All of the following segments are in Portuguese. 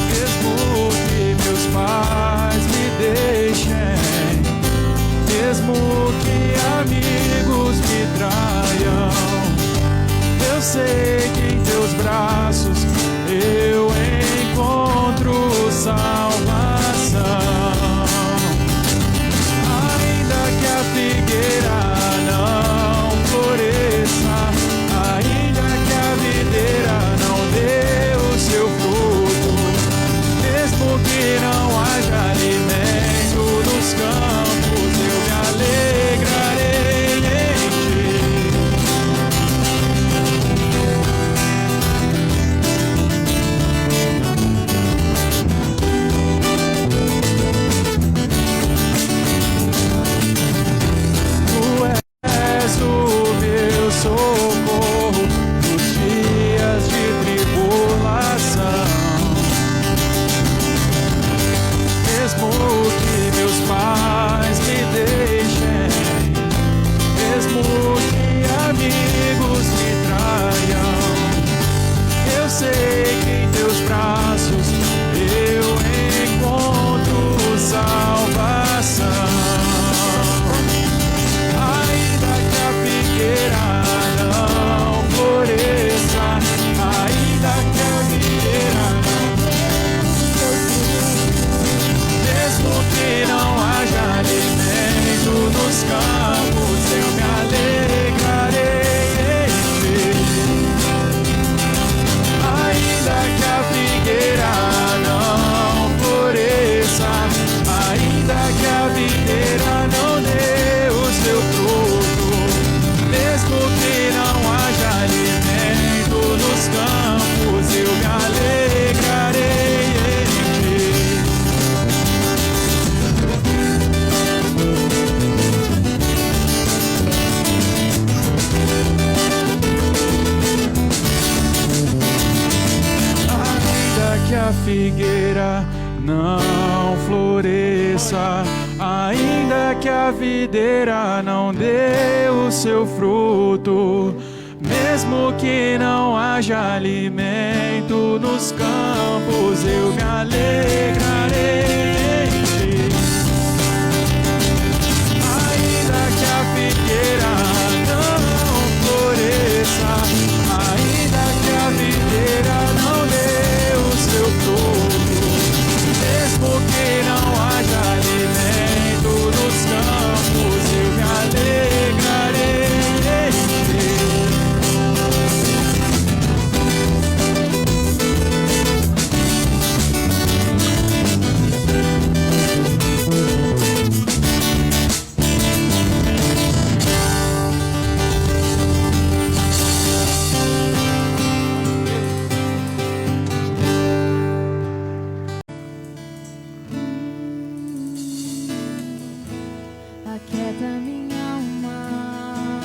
Mesmo que meus pais me deixem, mesmo que amigos me traiam, eu sei que em teus braços eu encontro salvação. Ainda que a figueira não floresça, ainda que a videira não dê o seu fruto, mesmo que não haja alimento nos campos, eu me alegrarei em ti. Tu és o meu socorro nos dias de tribulação. Mesmo que meus pais me deixem, mesmo que amigos me traiam, eu sei que em teus braços eu encontro salvação. Ainda que a figueira não floresça, ainda que a videira não dê o seu fruto, mesmo que não haja alimento nos campos, eu me alegrarei em ti. Ainda que a figueira não floresça, ainda que a videira não dê o seu fruto, mesmo que não haja alimento nos campos, eu me alegrarei em ti. Ainda que a figueira não floresça, ainda que a videira não dê o seu fruto, mesmo que não haja alimento nos campos, eu me alegrarei em ti. Ainda que a figueira não floresça, ainda que a videira não dê o seu fruto, mesmo que não haja alimento nos campos, eu me alegrarei em ti. Aquieta minha alma,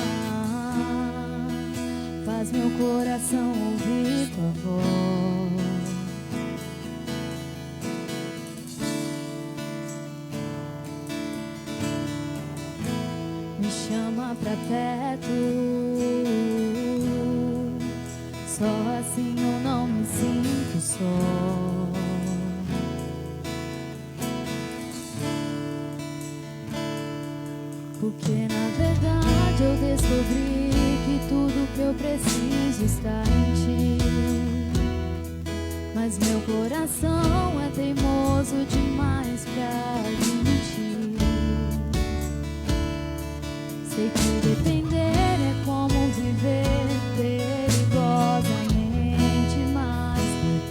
faz meu coração ouvir tua voz. Me chama pra perto, só assim eu não me sinto só. Porque na verdade eu descobri que tudo que eu preciso está em ti. Mas meu coração é teimoso demais pra admitir. Sei que depender é como viver perigosamente, mas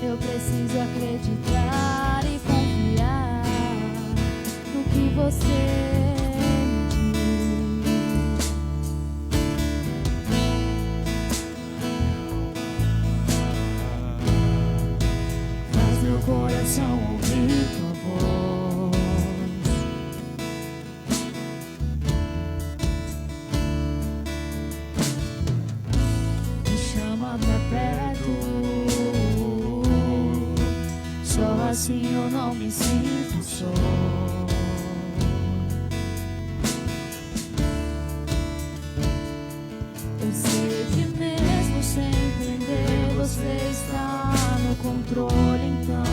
eu preciso acreditar e confiar no que você coração ouvir tua voz. Me chama pra perto, só assim eu não me sinto só. Eu sei que mesmo sem entender controle, então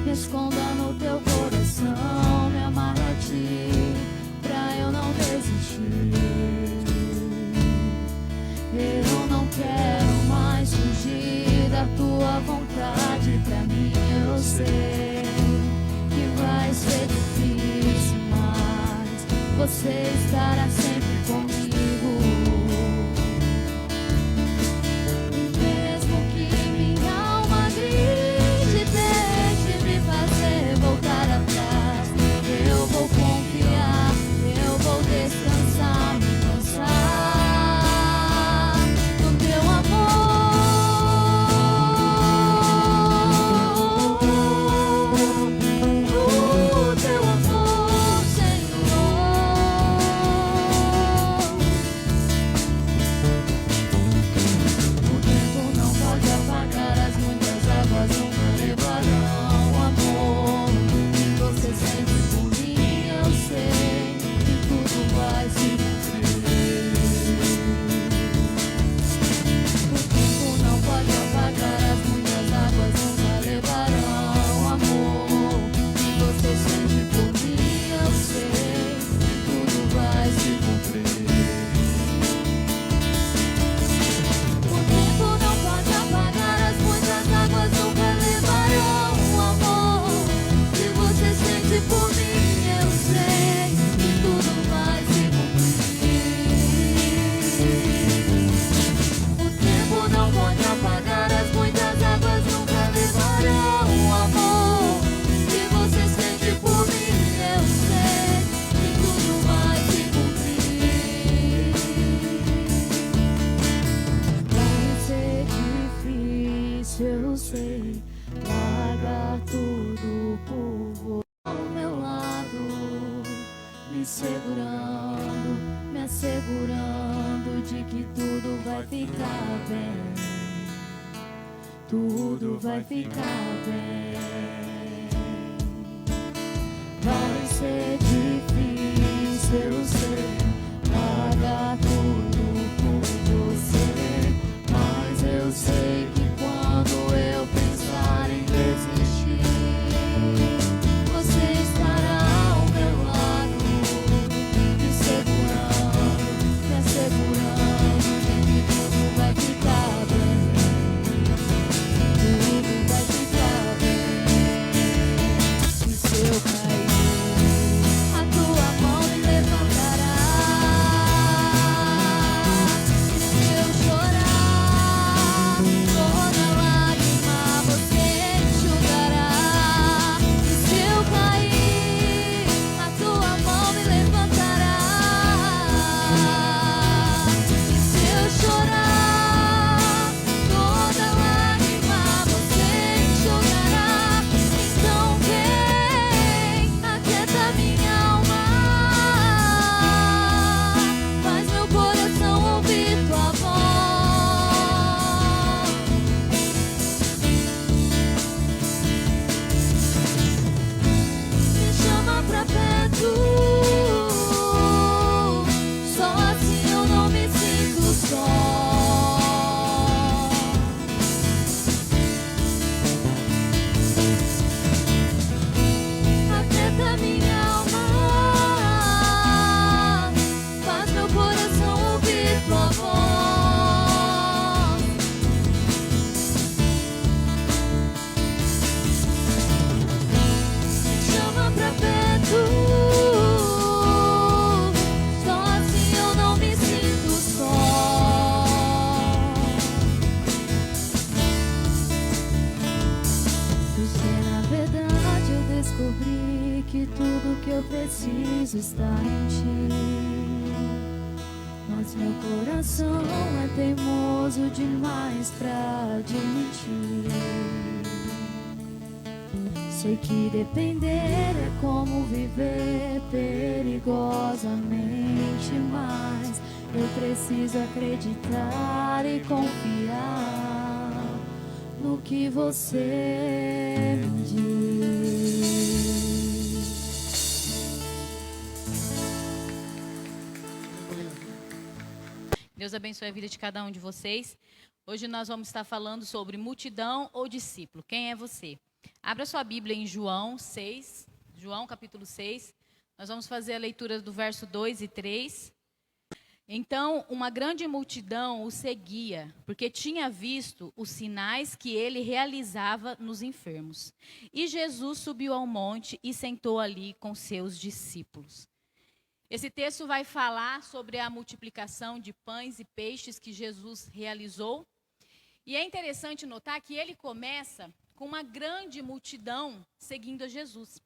me esconda no teu coração, me amarra a ti, pra eu não desistir. Eu não quero mais fugir da tua vontade, pra mim eu sei que vai ser difícil, mas você estará sempre comigo. Eu sei largar tudo por você ao meu lado, me segurando, me assegurando de que tudo vai ficar bem, tudo vai ficar bem. Vai ser difícil, eu sei largar tudo por você, mas eu sei que quando eu pensar em desistir, você estará ao meu lado, me segurando, me assegurando de que tudo vai ficar bem, tudo vai ficar bem. E se eu cair, a tua mão me levantará. E se eu chorar, toda lágrima você enxugará. E se eu cair, a tua mão me levantará. E se eu chorar, toda lágrima você enxugará. Então vem, aquieta minha alma, faz meu coração ouvir tua voz. Me chama pra perto, só assim eu não me sinto só. Aquieta minha alma, faz meu coração ouvir tua voz. Me chama pra perto, só assim eu não me sinto só. Porque na verdade eu descobri que tudo que eu preciso está em ti. Mas meu coração é teimoso demais pra admitir. Sei que depender é como viver perigosamente, mas eu preciso acreditar e confiar no que você me diz. Deus abençoe a vida de cada um de vocês. Hoje nós vamos estar falando sobre multidão ou discípulo. Quem é você? Abra sua Bíblia em João 6, João capítulo 6. Nós vamos fazer a leitura do verso 2 e 3. Então, uma grande multidão o seguia, porque tinha visto os sinais que ele realizava nos enfermos. E Jesus subiu ao monte e sentou ali com seus discípulos. Esse texto vai falar sobre a multiplicação de pães e peixes que Jesus realizou. E é interessante notar que ele começa com uma grande multidão seguindo a Jesus.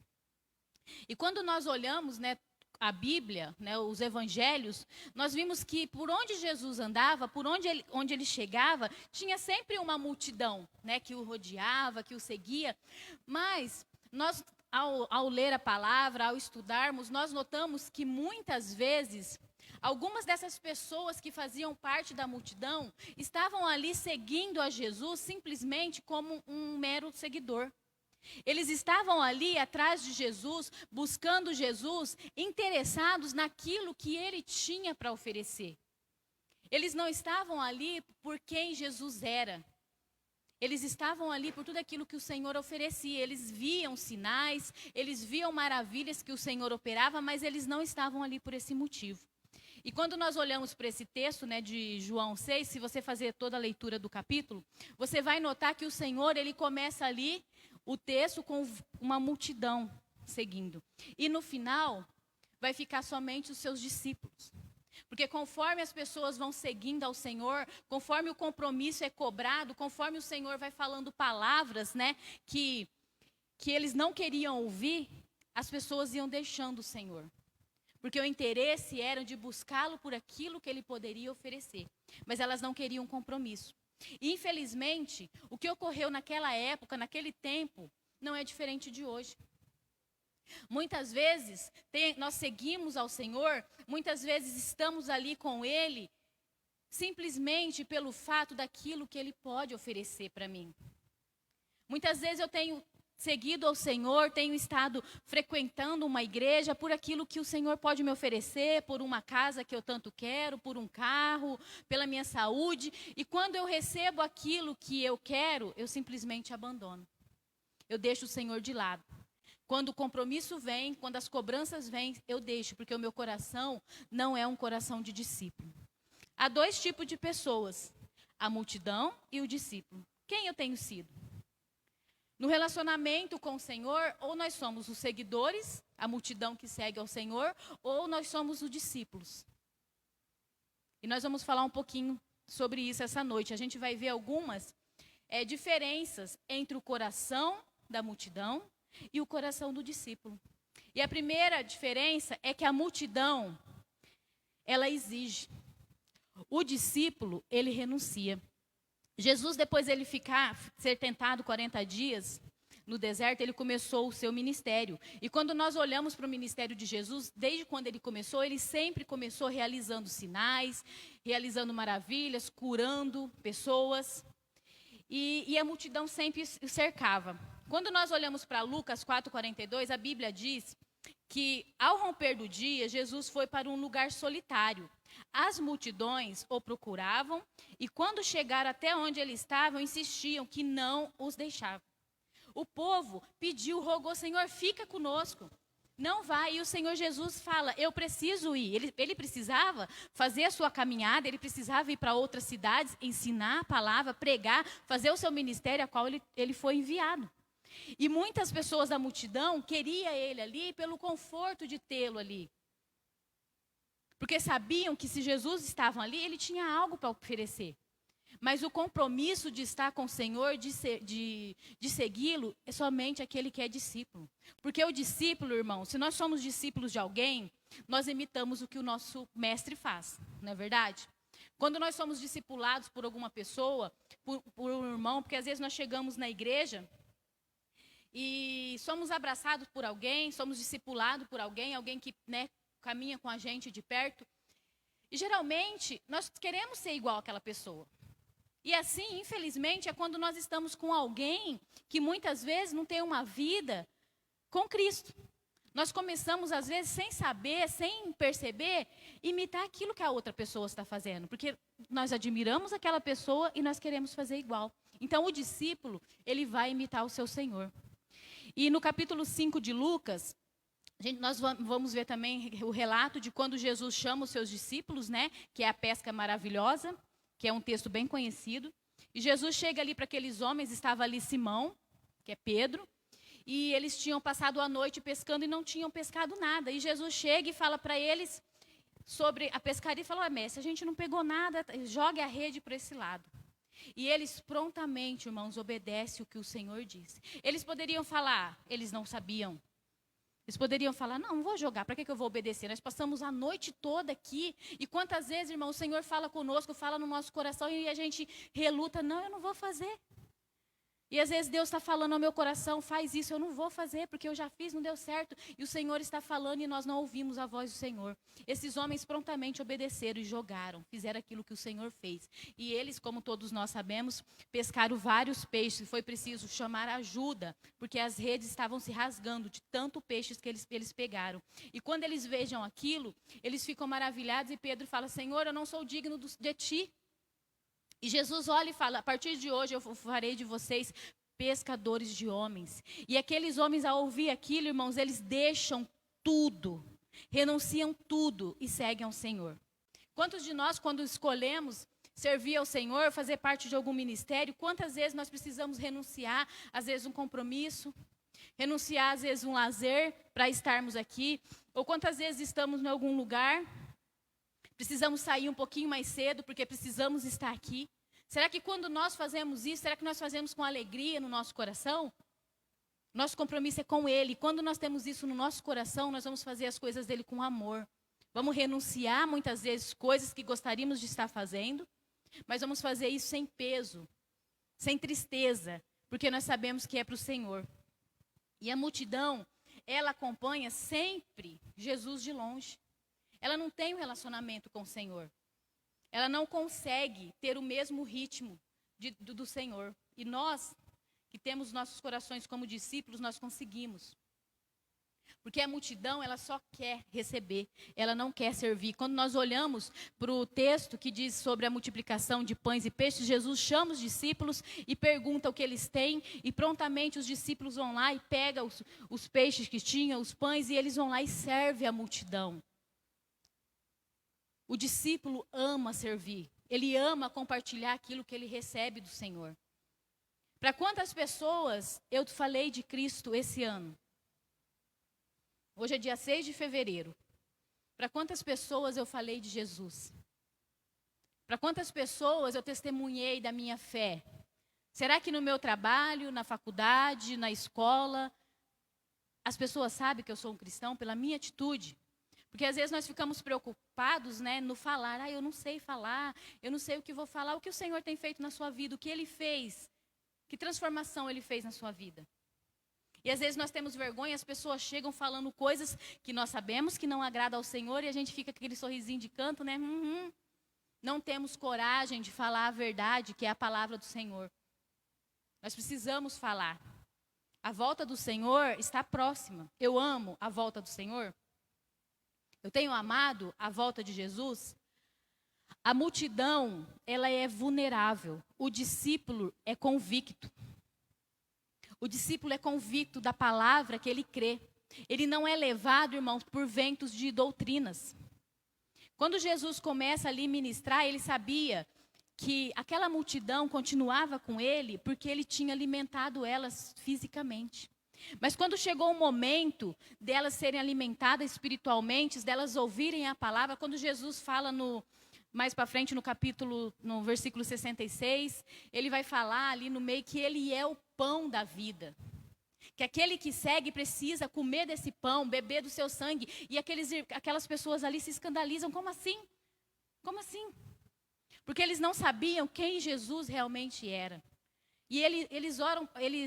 E quando nós olhamos, a Bíblia, os evangelhos, nós vimos que por onde Jesus andava, por onde ele chegava, tinha sempre uma multidão, que o rodeava, que o seguia. Mas nós, ao ler a palavra, ao estudarmos, nós notamos que muitas vezes algumas dessas pessoas que faziam parte da multidão estavam ali seguindo a Jesus simplesmente como um mero seguidor. Eles estavam ali atrás de Jesus, buscando Jesus, interessados naquilo que ele tinha para oferecer. Eles não estavam ali por quem Jesus era. Eles estavam ali por tudo aquilo que o Senhor oferecia. Eles viam sinais, eles viam maravilhas que o Senhor operava, mas eles não estavam ali por esse motivo. E quando nós olhamos para esse texto, de João 6, se você fazer toda a leitura do capítulo, você vai notar que o Senhor, ele começa ali o texto com uma multidão seguindo. E no final, vai ficar somente os seus discípulos. Porque conforme as pessoas vão seguindo ao Senhor, conforme o compromisso é cobrado, conforme o Senhor vai falando palavras, que eles não queriam ouvir, as pessoas iam deixando o Senhor. Porque o interesse era de buscá-lo por aquilo que ele poderia oferecer. Mas elas não queriam compromisso. E, infelizmente, o que ocorreu naquela época, naquele tempo, não é diferente de hoje. Muitas vezes, nós seguimos ao Senhor, muitas vezes estamos ali com Ele, simplesmente pelo fato daquilo que Ele pode oferecer para mim. Muitas vezes eu tenho seguido ao Senhor, tenho estado frequentando uma igreja por aquilo que o Senhor pode me oferecer, por uma casa que eu tanto quero, por um carro, pela minha saúde. E quando eu recebo aquilo que eu quero, eu simplesmente abandono. Eu deixo o Senhor de lado. Quando o compromisso vem, quando as cobranças vêm, eu deixo, porque o meu coração não é um coração de discípulo. Há dois tipos de pessoas, a multidão e o discípulo. Quem eu tenho sido? No relacionamento com o Senhor, ou nós somos os seguidores, a multidão que segue ao Senhor, ou nós somos os discípulos. E nós vamos falar um pouquinho sobre isso essa noite. A gente vai ver algumas diferenças entre o coração da multidão e o coração do discípulo. E a primeira diferença é que a multidão, ela exige. O discípulo, ele renuncia. Jesus, depois de ele ser tentado 40 dias no deserto, ele começou o seu ministério. E quando nós olhamos para o ministério de Jesus, desde quando ele começou, ele sempre começou realizando sinais, realizando maravilhas, curando pessoas. E a multidão sempre o cercava. Quando nós olhamos para Lucas 4,42, a Bíblia diz que ao romper do dia, Jesus foi para um lugar solitário. As multidões o procuravam e quando chegaram até onde ele estava, insistiam que não os deixava. O povo pediu, rogou, Senhor, fica conosco. Não vai. E o Senhor Jesus fala, eu preciso ir. Ele precisava fazer a sua caminhada, ele precisava ir para outras cidades, ensinar a palavra, pregar, fazer o seu ministério a qual ele foi enviado. E muitas pessoas da multidão queriam ele ali pelo conforto de tê-lo ali. Porque sabiam que se Jesus estava ali, ele tinha algo para oferecer. Mas o compromisso de estar com o Senhor, de segui-lo, é somente aquele que é discípulo. Porque o discípulo, irmão, se nós somos discípulos de alguém, nós imitamos o que o nosso mestre faz, não é verdade? Quando nós somos discipulados por alguma pessoa, por um irmão, porque às vezes nós chegamos na igreja e somos abraçados por alguém, somos discipulados por alguém que caminha com a gente de perto. E geralmente nós queremos ser igual àquela pessoa. E assim, infelizmente, é quando nós estamos com alguém que muitas vezes não tem uma vida com Cristo. Nós começamos, às vezes, sem saber, sem perceber, imitar aquilo que a outra pessoa está fazendo. Porque nós admiramos aquela pessoa e nós queremos fazer igual. Então, o discípulo, ele vai imitar o seu Senhor. E no capítulo 5 de Lucas, nós vamos ver também o relato de quando Jesus chama os seus discípulos, né? Que é a pesca maravilhosa, que é um texto bem conhecido. E Jesus chega ali para aqueles homens, estava ali Simão, que é Pedro, e eles tinham passado a noite pescando e não tinham pescado nada. E Jesus chega e fala para eles sobre a pescaria e fala: mestre, a gente não pegou nada, jogue a rede para esse lado. E eles prontamente, irmãos, obedecem o que o Senhor disse. Eles poderiam falar, eles não sabiam. Eles poderiam falar: não vou jogar, para que eu vou obedecer? Nós passamos a noite toda aqui. E quantas vezes, irmão, o Senhor fala conosco, fala no nosso coração e a gente reluta: não, eu não vou fazer. E às vezes Deus está falando ao meu coração: faz isso, eu não vou fazer, porque eu já fiz, não deu certo. E o Senhor está falando e nós não ouvimos a voz do Senhor. Esses homens prontamente obedeceram e jogaram, fizeram aquilo que o Senhor fez. E eles, como todos nós sabemos, pescaram vários peixes. Foi preciso chamar ajuda, porque as redes estavam se rasgando de tanto peixes que eles pegaram. E quando eles vejam aquilo, eles ficam maravilhados e Pedro fala: Senhor, eu não sou digno de ti. E Jesus olha e fala: a partir de hoje eu farei de vocês pescadores de homens. E aqueles homens, ao ouvir aquilo, irmãos, eles deixam tudo, renunciam tudo e seguem ao Senhor. Quantos de nós, quando escolhemos servir ao Senhor, fazer parte de algum ministério, quantas vezes nós precisamos renunciar, às vezes um compromisso, renunciar às vezes um lazer para estarmos aqui, ou quantas vezes estamos em algum lugar, precisamos sair um pouquinho mais cedo porque precisamos estar aqui. Será que quando nós fazemos isso, será que nós fazemos com alegria no nosso coração? Nosso compromisso é com Ele. Quando nós temos isso no nosso coração, nós vamos fazer as coisas dele com amor. Vamos renunciar muitas vezes coisas que gostaríamos de estar fazendo, mas vamos fazer isso sem peso, sem tristeza, porque nós sabemos que é para o Senhor. E a multidão, ela acompanha sempre Jesus de longe. Ela não tem um relacionamento com o Senhor. Ela não consegue ter o mesmo ritmo do Senhor. E nós, que temos nossos corações como discípulos, nós conseguimos. Porque a multidão, ela só quer receber, ela não quer servir. Quando nós olhamos para o texto que diz sobre a multiplicação de pães e peixes, Jesus chama os discípulos e pergunta o que eles têm. E prontamente os discípulos vão lá e pegam os peixes que tinham, os pães, e eles vão lá e servem a multidão. O discípulo ama servir, ele ama compartilhar aquilo que ele recebe do Senhor. Para quantas pessoas eu falei de Cristo esse ano? Hoje é dia 6 de fevereiro. Para quantas pessoas eu falei de Jesus? Para quantas pessoas eu testemunhei da minha fé? Será que no meu trabalho, na faculdade, na escola, as pessoas sabem que eu sou um cristão pela minha atitude? Porque às vezes nós ficamos preocupados, né, no falar. Eu não sei falar, eu não sei o que vou falar. O que o Senhor tem feito na sua vida, o que Ele fez, que transformação Ele fez na sua vida. E às vezes nós temos vergonha, as pessoas chegam falando coisas que nós sabemos que não agradam ao Senhor e a gente fica com aquele sorrisinho de canto, né? Não temos coragem de falar a verdade, que é a palavra do Senhor. Nós precisamos falar. A volta do Senhor está próxima. Eu amo a volta do Senhor. Eu tenho amado a volta de Jesus. A multidão, ela é vulnerável. O discípulo é convicto. O discípulo é convicto da palavra que ele crê. Ele não é levado, irmãos, por ventos de doutrinas. Quando Jesus começa ali a ministrar, ele sabia que aquela multidão continuava com ele porque ele tinha alimentado elas fisicamente. Mas quando chegou o momento delas serem alimentadas espiritualmente, delas ouvirem a palavra, quando Jesus fala mais para frente no versículo 66, ele vai falar ali no meio que ele é o pão da vida. Que aquele que segue precisa comer desse pão, beber do seu sangue. E aquelas pessoas ali se escandalizam. Como assim? Como assim? Porque eles não sabiam quem Jesus realmente era. E eles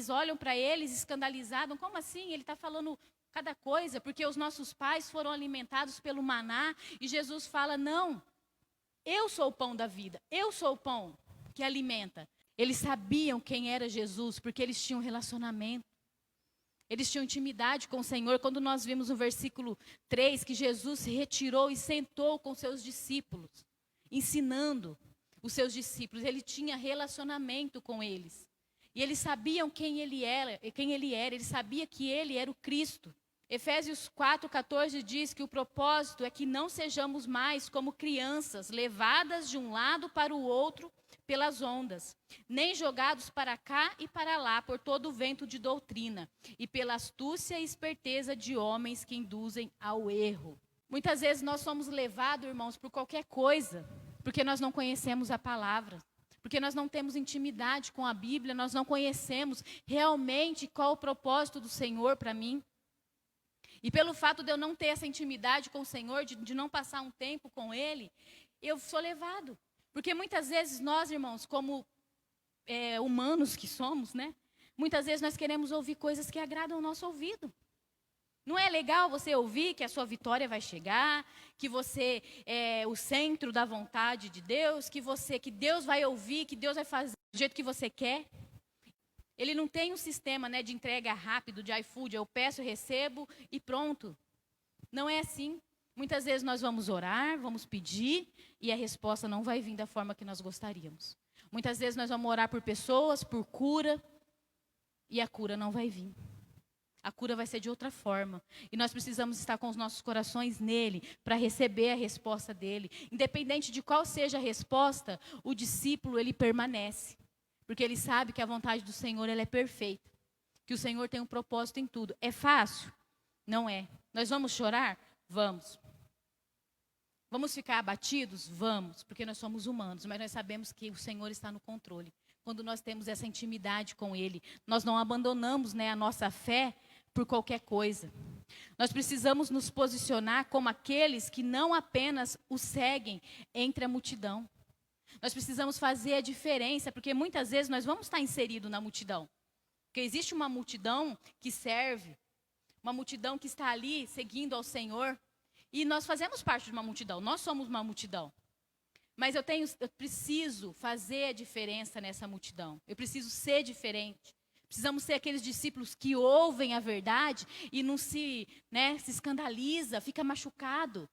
olham para eles escandalizados. Como assim? Ele está falando cada coisa, porque os nossos pais foram alimentados pelo maná. E Jesus fala, não, eu sou o pão da vida. Eu sou o pão que alimenta. Eles sabiam quem era Jesus, porque eles tinham relacionamento. Eles tinham intimidade com o Senhor. Quando nós vimos no versículo 3 que Jesus se retirou e sentou com seus discípulos, ensinando os seus discípulos. Ele tinha relacionamento com eles. E eles sabiam quem ele era, ele sabia que ele era o Cristo. Efésios 4:14 diz que o propósito é que não sejamos mais como crianças, levadas de um lado para o outro pelas ondas, nem jogados para cá e para lá por todo o vento de doutrina, e pela astúcia e esperteza de homens que induzem ao erro. Muitas vezes nós somos levados, irmãos, por qualquer coisa, porque nós não conhecemos a palavra. Porque nós não temos intimidade com a Bíblia, nós não conhecemos realmente qual o propósito do Senhor para mim. E pelo fato de eu não ter essa intimidade com o Senhor, de não passar um tempo com Ele, eu sou levado. Porque muitas vezes nós, irmãos, como humanos que somos, né? Muitas vezes nós queremos ouvir coisas que agradam o nosso ouvido. Não é legal você ouvir que a sua vitória vai chegar, que você é o centro da vontade de Deus, que Deus vai ouvir, que Deus vai fazer do jeito que você quer. Ele não tem um sistema, né, de entrega rápido, de iFood, eu peço, recebo e pronto. Não é assim. Muitas vezes nós vamos orar, vamos pedir e a resposta não vai vir da forma que nós gostaríamos. Muitas vezes nós vamos orar por pessoas, por cura, e a cura não vai vir. A cura vai ser de outra forma. E nós precisamos estar com os nossos corações nele para receber a resposta dele. Independente de qual seja a resposta, o discípulo, ele permanece. Porque ele sabe que a vontade do Senhor, ela é perfeita. Que o Senhor tem um propósito em tudo. É fácil? Não é. Nós vamos chorar? Vamos. Vamos ficar abatidos? Vamos. Porque nós somos humanos. Mas nós sabemos que o Senhor está no controle. Quando nós temos essa intimidade com ele, nós não abandonamos, né, a nossa fé por qualquer coisa. Nós precisamos nos posicionar como aqueles que não apenas o seguem entre a multidão. Nós precisamos fazer a diferença, porque muitas vezes nós vamos estar inseridos na multidão. Porque existe uma multidão que serve, uma multidão que está ali seguindo ao Senhor. E nós fazemos parte de uma multidão, nós somos uma multidão. Mas eu preciso fazer a diferença nessa multidão. Eu preciso ser diferente. Precisamos ser aqueles discípulos que ouvem a verdade e não se escandaliza, fica machucado.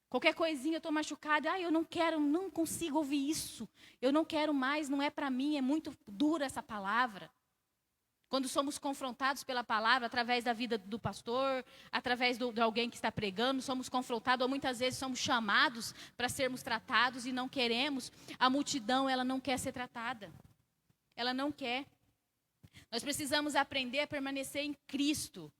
Qualquer coisinha eu estou machucada. Eu não quero, não consigo ouvir isso. Eu não quero mais, não é para mim, é muito dura essa palavra. Quando somos confrontados pela palavra, através da vida do pastor, através de alguém que está pregando, somos confrontados, ou muitas vezes somos chamados para sermos tratados e não queremos. A multidão, ela não quer ser tratada. Ela não quer. Nós precisamos aprender a permanecer em Cristo.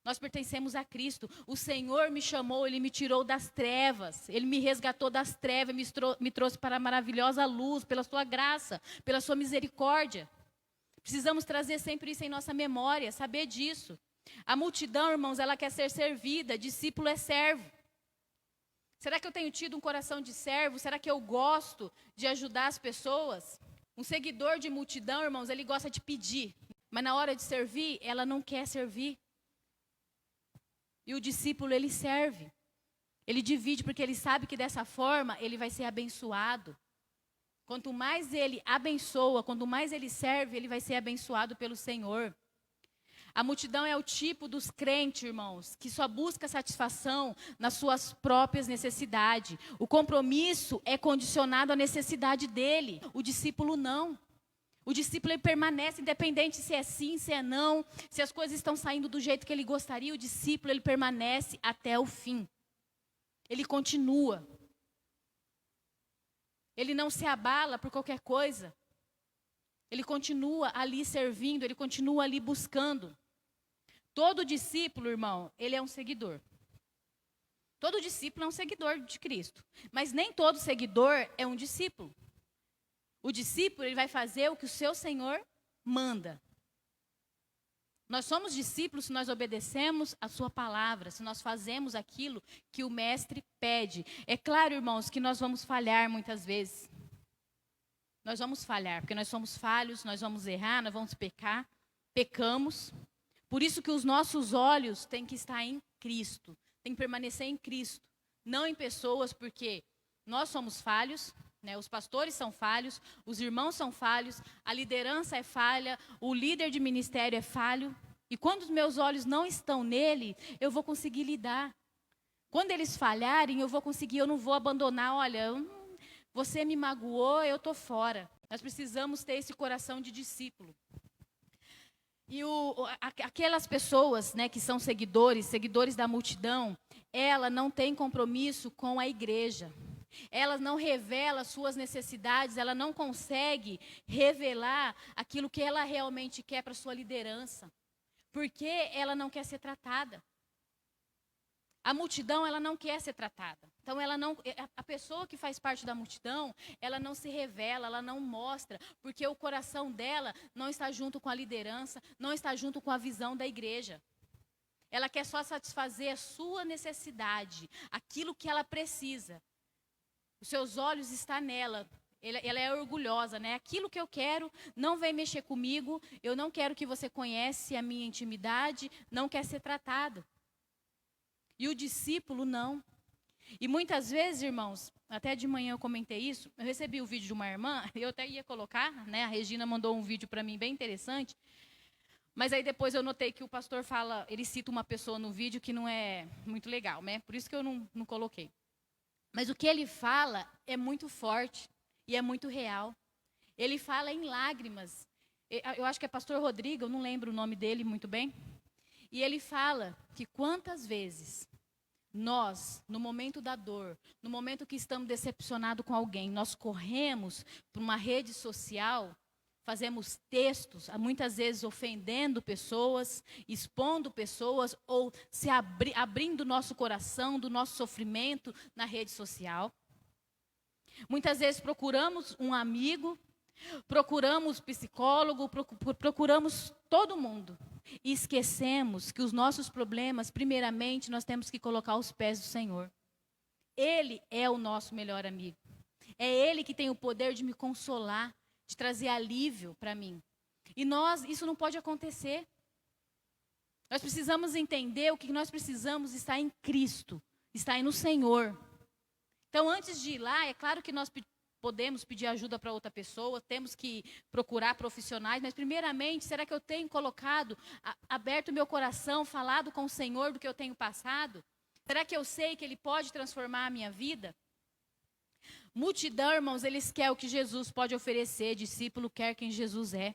Nós pertencemos a Cristo. O Senhor me chamou, Ele me tirou das trevas. Ele me resgatou das trevas, me trouxe para a maravilhosa luz, pela sua graça, pela sua misericórdia. Precisamos trazer sempre isso em nossa memória, saber disso. A multidão, irmãos, ela quer ser servida, discípulo é servo. Será que eu tenho tido um coração de servo? Será que eu gosto de ajudar as pessoas? Um seguidor de multidão, irmãos, ele gosta de pedir. Mas na hora de servir, ela não quer servir. E o discípulo, ele serve. Ele divide porque ele sabe que dessa forma ele vai ser abençoado. Quanto mais ele abençoa, quanto mais ele serve, ele vai ser abençoado pelo Senhor. A multidão é o tipo dos crentes, irmãos, que só busca satisfação nas suas próprias necessidades. O compromisso é condicionado à necessidade dele. O discípulo não. O discípulo ele permanece independente se é sim, se é não, se as coisas estão saindo do jeito que ele gostaria. O discípulo ele permanece até o fim. Ele continua. Ele não se abala por qualquer coisa. Ele continua ali servindo, ele continua ali buscando. Todo discípulo, irmão, ele é um seguidor. Todo discípulo é um seguidor de Cristo. Mas nem todo seguidor é um discípulo. O discípulo, ele vai fazer o que o seu Senhor manda. Nós somos discípulos se nós obedecemos a sua palavra, se nós fazemos aquilo que o mestre pede. É claro, irmãos, que nós vamos falhar muitas vezes. Nós vamos falhar, porque nós somos falhos, nós vamos errar, nós vamos pecar, pecamos. Por isso que os nossos olhos têm que estar em Cristo, têm que permanecer em Cristo, não em pessoas, porque nós somos falhos, né? Os pastores são falhos, os irmãos são falhos, a liderança é falha, o líder de ministério é falho. E quando os meus olhos não estão nele, eu vou conseguir lidar. Quando eles falharem, eu vou conseguir, eu não vou abandonar. Olha, você me magoou, eu estou fora. Nós precisamos ter esse coração de discípulo. E aquelas pessoas, né, que são seguidores da multidão, ela não tem compromisso com a igreja. Ela não revela suas necessidades, ela não consegue revelar aquilo que ela realmente quer para sua liderança. Porque ela não quer ser tratada. A multidão, ela não quer ser tratada. Então, a pessoa que faz parte da multidão, ela não se revela, ela não mostra, porque o coração dela não está junto com a liderança, não está junto com a visão da igreja. Ela quer só satisfazer a sua necessidade, aquilo que ela precisa. Os seus olhos estão nela. Ela é orgulhosa, né? Aquilo que eu quero não vem mexer comigo, eu não quero que você conhece a minha intimidade, não quer ser tratado. E o discípulo não. E muitas vezes, irmãos, até de manhã eu comentei isso, eu recebi o vídeo de uma irmã, eu até ia colocar, né? A Regina mandou um vídeo para mim bem interessante, mas aí depois eu notei que o pastor fala, ele cita uma pessoa no vídeo que não é muito legal, né? Por isso que eu não coloquei. Mas o que ele fala é muito forte e é muito real. Ele fala em lágrimas. Eu acho que é pastor Rodrigo, eu não lembro o nome dele muito bem. E ele fala que quantas vezes nós, no momento da dor, no momento que estamos decepcionados com alguém, nós corremos para uma rede social, fazemos textos, muitas vezes ofendendo pessoas, expondo pessoas, ou se abrindo nosso coração do nosso sofrimento na rede social. Muitas vezes procuramos um amigo, procuramos psicólogo, procuramos todo mundo. E esquecemos que os nossos problemas, primeiramente, nós temos que colocar aos pés do Senhor. Ele é o nosso melhor amigo. É Ele que tem o poder de me consolar, de trazer alívio para mim. E isso não pode acontecer. Nós precisamos entender o que nós precisamos está em Cristo, está no Senhor. Então, antes de ir lá, é claro que nós podemos pedir ajuda para outra pessoa, temos que procurar profissionais, mas primeiramente, será que eu tenho colocado, aberto meu coração, falado com o Senhor do que eu tenho passado? Será que eu sei que Ele pode transformar a minha vida? Multidão, irmãos, eles querem o que Jesus pode oferecer, discípulo quer quem Jesus é.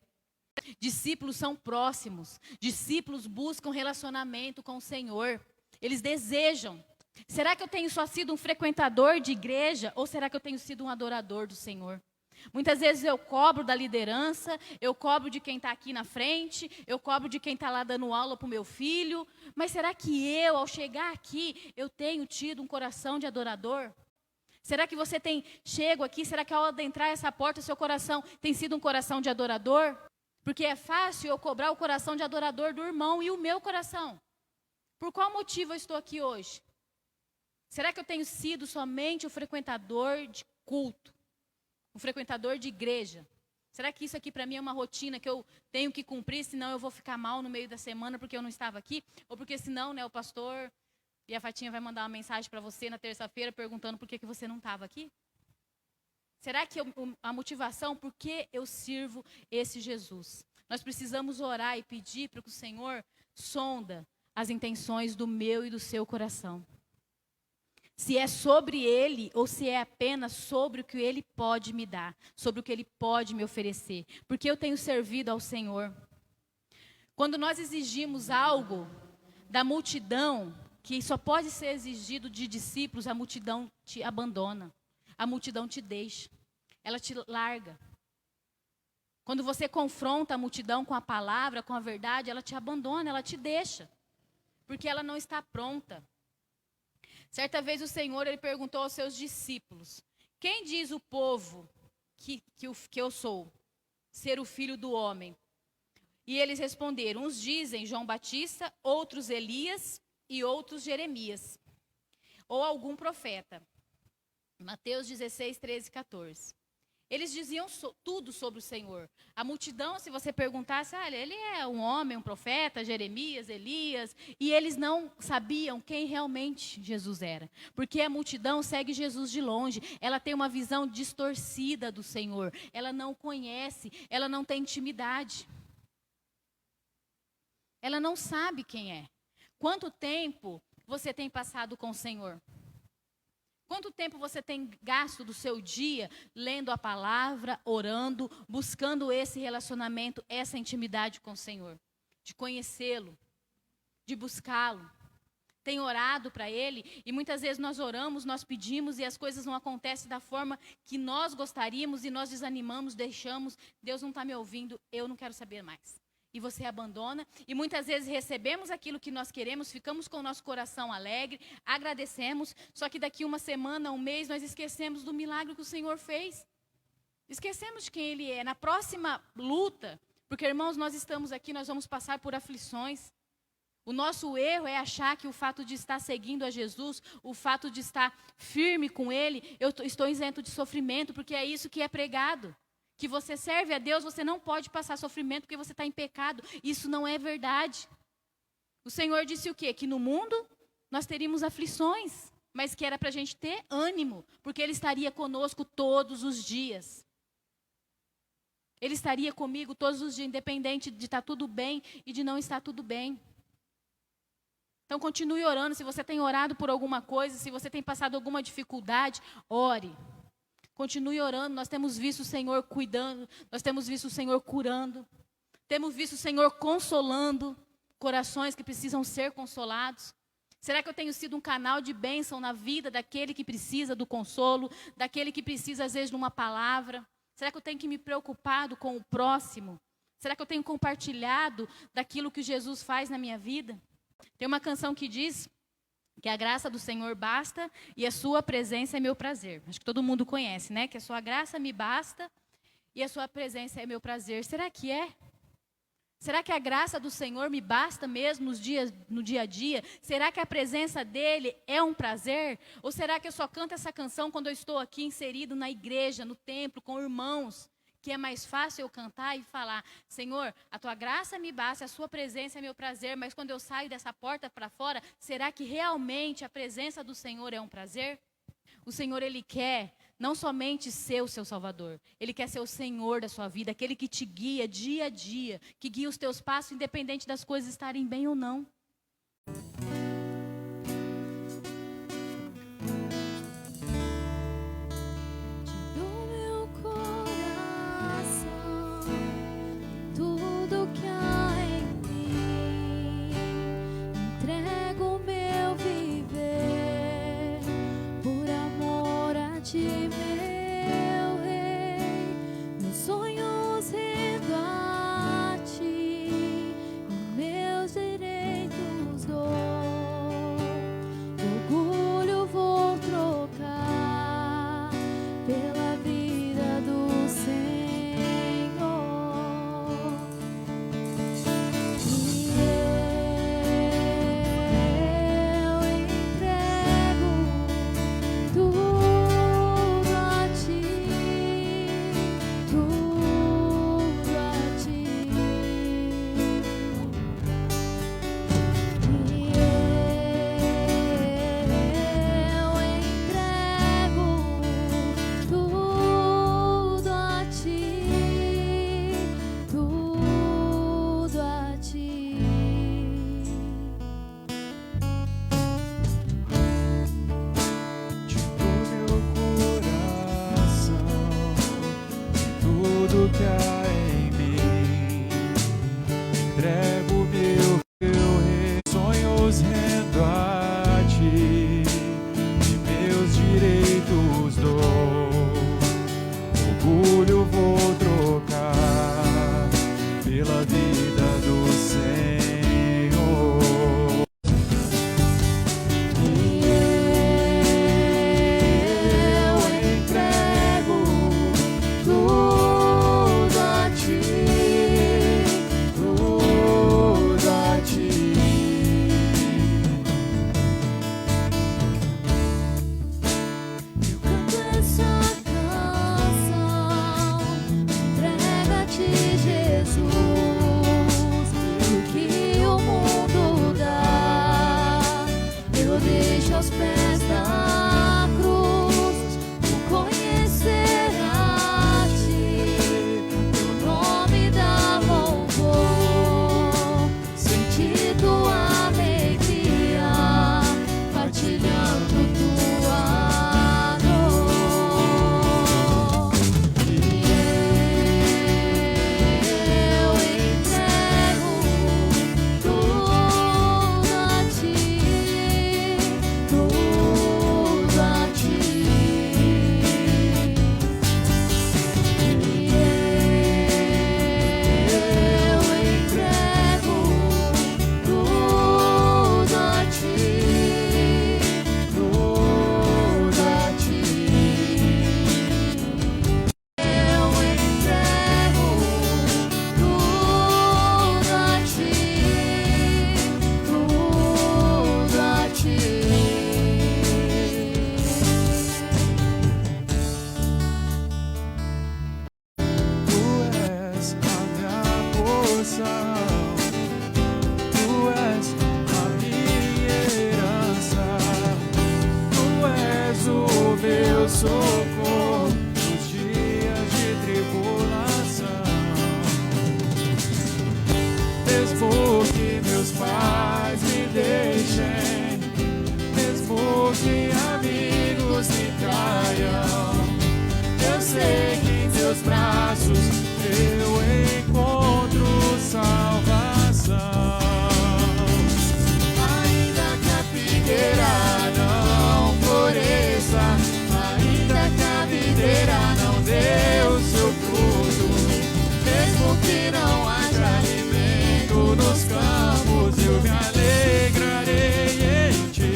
Discípulos são próximos, discípulos buscam relacionamento com o Senhor, eles desejam. Será que eu tenho só sido um frequentador de igreja ou será que eu tenho sido um adorador do Senhor? Muitas vezes eu cobro da liderança, eu cobro de quem está aqui na frente, eu cobro de quem está lá dando aula para o meu filho, mas será que eu, ao chegar aqui, eu tenho tido um coração de adorador? Será que você tem chego aqui, será que ao adentrar essa porta, seu coração tem sido um coração de adorador? Porque é fácil eu cobrar o coração de adorador do irmão e o meu coração. Por qual motivo eu estou aqui hoje? Será que eu tenho sido somente o frequentador de culto? Um frequentador de igreja? Será que isso aqui para mim é uma rotina que eu tenho que cumprir, senão eu vou ficar mal no meio da semana porque eu não estava aqui? Ou porque senão, né, o pastor e a Fatinha vai mandar uma mensagem para você na terça-feira perguntando por que você não estava aqui? Será que a motivação, por que eu sirvo esse Jesus? Nós precisamos orar e pedir para que o Senhor sonda as intenções do meu e do seu coração. Se é sobre Ele ou se é apenas sobre o que Ele pode me dar, sobre o que Ele pode me oferecer. Porque eu tenho servido ao Senhor. Quando nós exigimos algo da multidão, que só pode ser exigido de discípulos, a multidão te abandona. A multidão te deixa. Ela te larga. Quando você confronta a multidão com a palavra, com a verdade, ela te abandona, ela te deixa. Porque ela não está pronta. Certa vez o Senhor ele perguntou aos seus discípulos: quem diz o povo que eu sou? Ser o filho do homem. E eles responderam: uns dizem João Batista, outros Elias e outros Jeremias. Ou algum profeta. Mateus 16, 13 e 14. Eles diziam tudo sobre o Senhor. A multidão, se você perguntasse, olha, ele é um homem, um profeta, Jeremias, Elias. E eles não sabiam quem realmente Jesus era. Porque a multidão segue Jesus de longe. Ela tem uma visão distorcida do Senhor. Ela não conhece, ela não tem intimidade. Ela não sabe quem é. Quanto tempo você tem passado com o Senhor? Quanto tempo você tem gasto do seu dia lendo a palavra, orando, buscando esse relacionamento, essa intimidade com o Senhor? De conhecê-lo, de buscá-lo. Tem orado para Ele e muitas vezes nós oramos, nós pedimos e as coisas não acontecem da forma que nós gostaríamos e nós desanimamos, deixamos. Deus não está me ouvindo, eu não quero saber mais. E você abandona, e muitas vezes recebemos aquilo que nós queremos, ficamos com o nosso coração alegre, agradecemos, só que daqui uma semana, um mês, nós esquecemos do milagre que o Senhor fez. Esquecemos de quem Ele é. Na próxima luta, porque irmãos, nós estamos aqui, nós vamos passar por aflições. O nosso erro é achar que o fato de estar seguindo a Jesus, o fato de estar firme com Ele, eu estou isento de sofrimento, porque é isso que é pregado. Que você serve a Deus, você não pode passar sofrimento porque você está em pecado. Isso não é verdade. O Senhor disse o quê? Que no mundo nós teríamos aflições, mas que era para a gente ter ânimo, porque Ele estaria conosco todos os dias. Ele estaria comigo todos os dias, independente de estar tudo bem e de não estar tudo bem. Então continue orando. Se você tem orado por alguma coisa, se você tem passado alguma dificuldade, ore. Continue orando, nós temos visto o Senhor cuidando, nós temos visto o Senhor curando, temos visto o Senhor consolando corações que precisam ser consolados. Será que eu tenho sido um canal de bênção na vida daquele que precisa do consolo, daquele que precisa às vezes de uma palavra? Será que eu tenho que me preocupado com o próximo? Será que eu tenho compartilhado daquilo que Jesus faz na minha vida? Tem uma canção que diz que a graça do Senhor basta e a sua presença é meu prazer. Acho que todo mundo conhece, né? Que a sua graça me basta e a sua presença é meu prazer. Será que é? Será que a graça do Senhor me basta mesmo no dia a dia? Será que a presença dEle é um prazer? Ou será que eu só canto essa canção quando eu estou aqui inserido na igreja, no templo, com irmãos? Que é mais fácil eu cantar e falar, Senhor, a tua graça me basta, a sua presença é meu prazer, mas quando eu saio dessa porta para fora, será que realmente a presença do Senhor é um prazer? O Senhor, Ele quer não somente ser o seu Salvador, Ele quer ser o Senhor da sua vida, aquele que te guia dia a dia, que guia os teus passos, independente das coisas estarem bem ou não. teus braços eu encontro salvação. Ainda que a figueira não floresça, ainda que a videira não dê o seu fruto, mesmo que não haja alimento nos campos, eu me alegrarei em ti.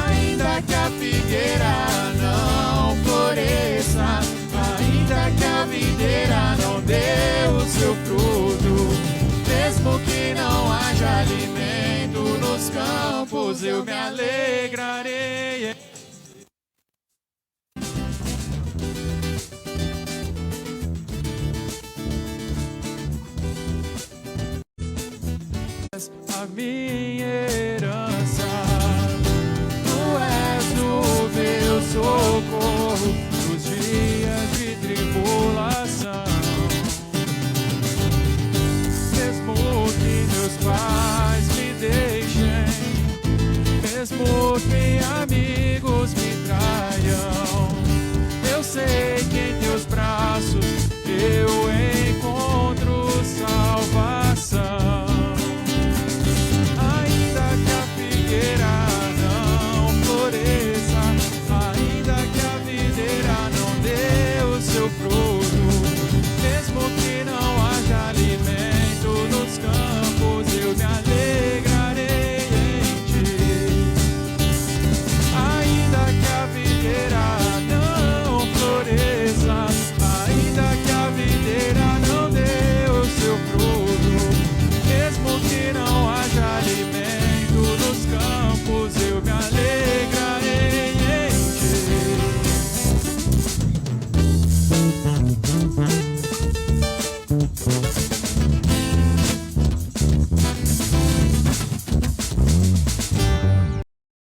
Ainda que a figueira não floresça, ainda que a videira não dê o seu fruto, mesmo que não haja alimento nos campos, eu me alegrarei. A minha